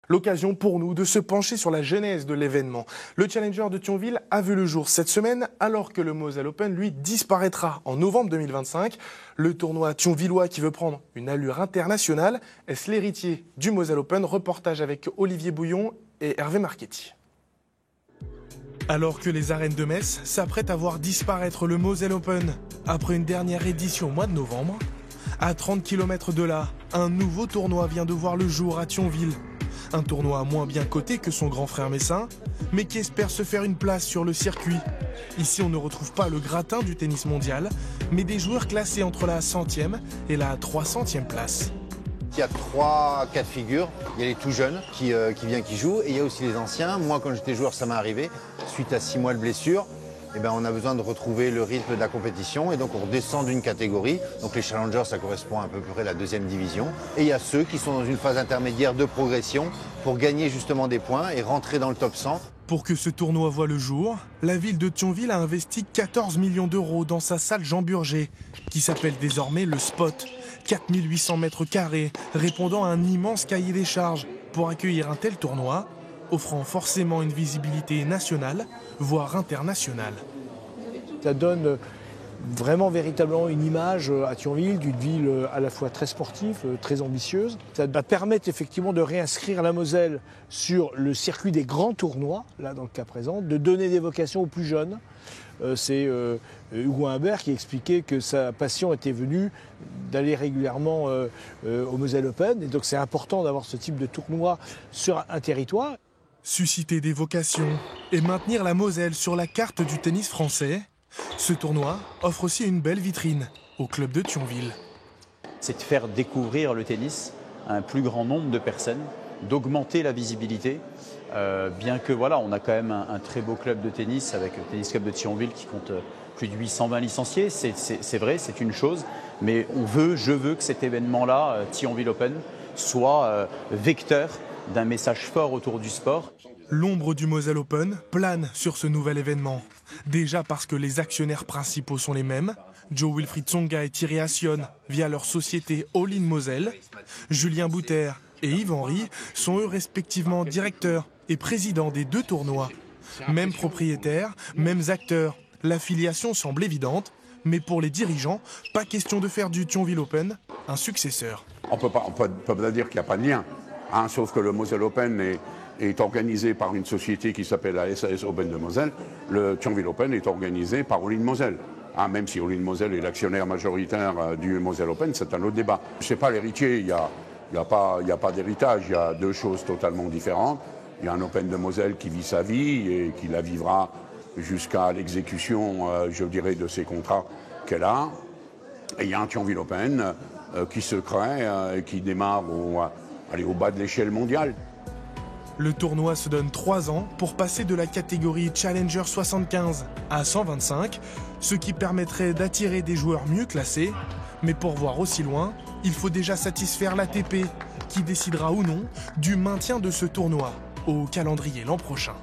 L'occasion pour nous de se pencher sur la genèse de l'événement. Le Challenger de Thionville a vu le jour cette semaine, alors que le Moselle Open, lui, disparaîtra en novembre 2025. Le tournoi thionvillois qui veut prendre une allure internationale, est-ce l'héritier du Moselle Open? Reportage avec Olivier Bouillon et Hervé Marchetti. Alors que les arènes de Metz s'apprêtent à voir disparaître le Moselle Open, après une dernière édition au mois de novembre, à 30 km de là, un nouveau tournoi vient de voir le jour à Thionville. Un tournoi moins bien coté que son grand frère messin, mais qui espère se faire une place sur le circuit. Ici, on ne retrouve pas le gratin du tennis mondial, mais des joueurs classés entre la 100e et la 300e place. Il y a 3 cas de figure. Il y a les tout jeunes qui jouent, et il y a aussi les anciens. Moi, quand j'étais joueur, ça m'est arrivé. Suite à 6 mois de blessure, on a besoin de retrouver le rythme de la compétition, et donc on redescend d'une catégorie. Donc les challengers, ça correspond à peu près à la 2e division. Et il y a ceux qui sont dans une phase intermédiaire de progression pour gagner justement des points et rentrer dans le top 100. Pour que ce tournoi voie le jour, la ville de Thionville a investi 14 millions d'euros dans sa salle Jean Burger, qui s'appelle désormais le Spot. 4800 mètres carrés, répondant à un immense cahier des charges pour accueillir un tel tournoi, offrant forcément une visibilité nationale, voire internationale. Ça donne vraiment véritablement une image à Thionville d'une ville à la fois très sportive, très ambitieuse. Ça va permettre effectivement de réinscrire la Moselle sur le circuit des grands tournois, là dans le cas présent, de donner des vocations aux plus jeunes. C'est Hugo Humbert qui expliquait que sa passion était venue d'aller régulièrement au Moselle Open. Et donc c'est important d'avoir ce type de tournoi sur un territoire. Susciter des vocations et maintenir la Moselle sur la carte du tennis français, ce tournoi offre aussi une belle vitrine au club de Thionville. C'est de faire découvrir le tennis à un plus grand nombre de personnes, d'augmenter la visibilité. Bien que voilà, on a quand même un très beau club de tennis avec le Tennis Club de Thionville qui compte plus de 820 licenciés, c'est vrai, c'est une chose, mais je veux que cet événement-là, Thionville Open, soit vecteur d'un message fort autour du sport. L'ombre du Moselle Open plane sur ce nouvel événement. Déjà parce que les actionnaires principaux sont les mêmes, Jo-Wilfried Tsonga et Thierry Assion, via leur société All In Moselle. Julien Bouter et Yves Henry sont eux respectivement directeurs et présidents des 2 tournois. Mêmes propriétaires, mêmes acteurs. L'affiliation semble évidente, mais pour les dirigeants, pas question de faire du Thionville Open un successeur. On peut pas dire qu'il n'y a pas de lien, sauf que le Moselle Open est organisé par une société qui s'appelle la SAS Open de Moselle. Le Thionville Open est organisé par All In Moselle. Même si All In Moselle est l'actionnaire majoritaire du Moselle Open, c'est un autre débat. Je ne sais pas l'héritier, il n'y a pas d'héritage, il y a 2 choses totalement différentes. Il y a un Open de Moselle qui vit sa vie et qui la vivra jusqu'à l'exécution, je dirais, de ses contrats qu'elle a. Et il y a un Thionville Open qui se crée et qui démarre au bas de l'échelle mondiale. Le tournoi se donne 3 ans pour passer de la catégorie Challenger 75 à 125, ce qui permettrait d'attirer des joueurs mieux classés. Mais pour voir aussi loin, il faut déjà satisfaire l'ATP, qui décidera ou non du maintien de ce tournoi au calendrier l'an prochain.